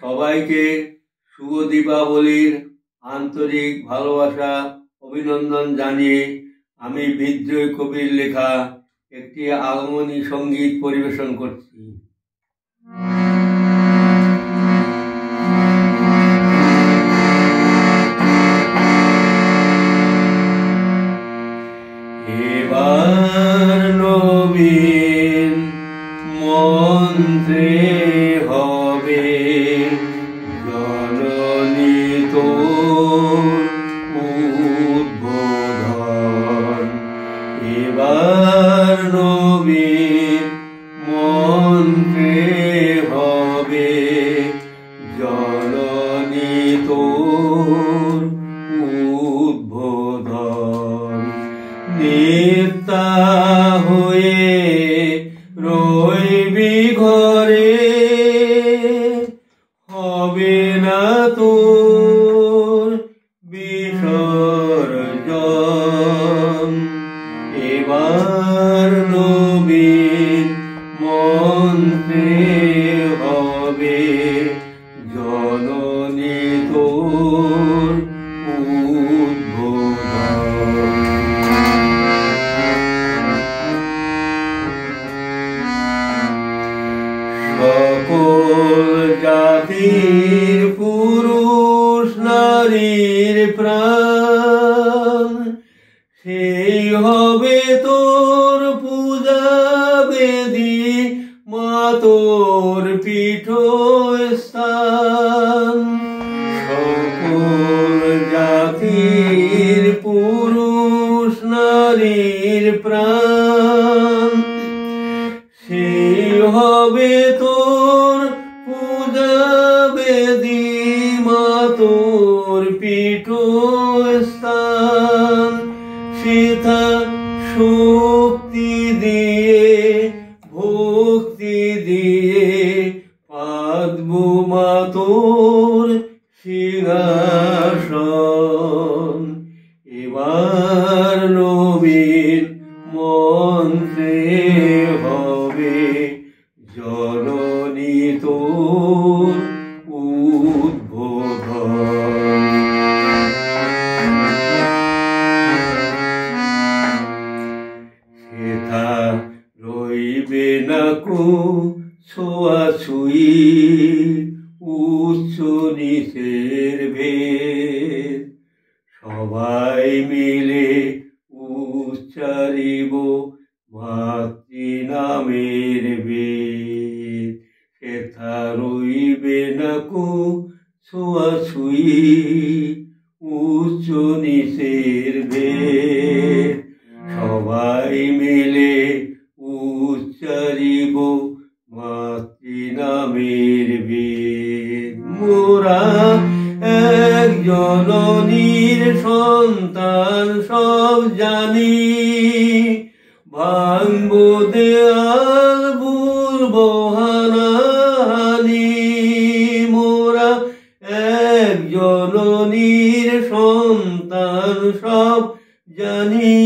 সবাইকে শুভ দীপাবলির আন্তরিক ভালোবাসা অভিনন্দন জানিয়ে আমি বিদ্রোহী কবির লেখা একটি আগমনী সঙ্গীত পরিবেশন করছি। এবার নবীন মন্ত্রে হবে জননী তোর উদ্বোধন। এবার নবীন মন্ত্রে হবে জননী তোর উদ্বোধন। নেতা হয়ে রইবি ঘরে, হবে না তোর বিসর্জন। এবার নবীন মন্ত্রে হবে জননী তোর উদ্বোধন। সকল জাতির পুরুষ নারীর প্রাণ, সেই হবে তোর পূজা বেদী, মা তোর পীঠস্থান। সকল জাতির পুরুষ নারীর প্রাণ, সেই হবে তোর পূজা বেদী, মা তোর পীঠস্থান। সেথা শক্তি দিয়ে ভক্তি দিয়ে পাদব মা তোর সিংহাসন। এবার নবীন মন্ত্রে হবে জননী তোর উদ্বোধন। সেথা রইবে না কো ছোঁয়াছুঁয়ি, উচ্চ নিচের ভেদ। সবাই মিলে উচ্চারিব মাতৃনামের বেদ। সেথা রইবে না কো ছোঁয়াছুঁয়ি, উচ্চ নিচের ভেদ। সবাই মিলে উচ্চারিব মাতৃনামের বেদ। মোরা এক জননীর সন্তান সব জানি, ভাঙব দেয়াল ভুলব হানাহানি। মোরা এক জননীর সন্তান সব জানি,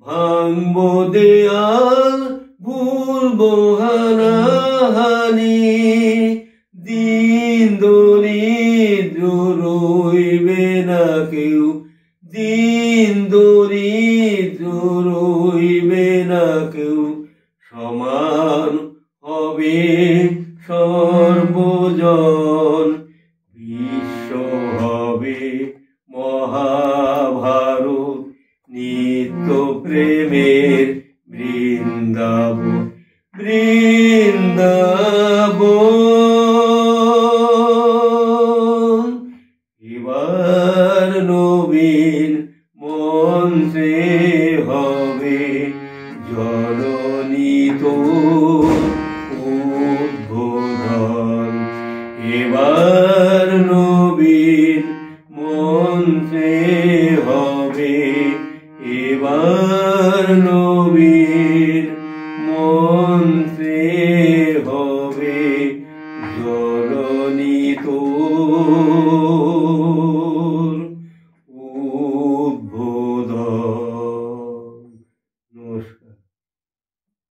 ভাঙব দেয়াল ভুলব হানাহানি। দিন দরিদ্র রইবে না কেউ, দিন দরিদ্র রইবে না কেউ। সমান হবে সর্বজন, বিশ্ব হবে মহাভারত। নিত্য প্রেমের বৃন্দাবন, বৃন্দাবন। এবার নবীন মন্ত্রে হবে জননী তোর উদ্বোধন। এবার নবীন মন্ত্রে হবে, এবার নবীন মন্ত্রে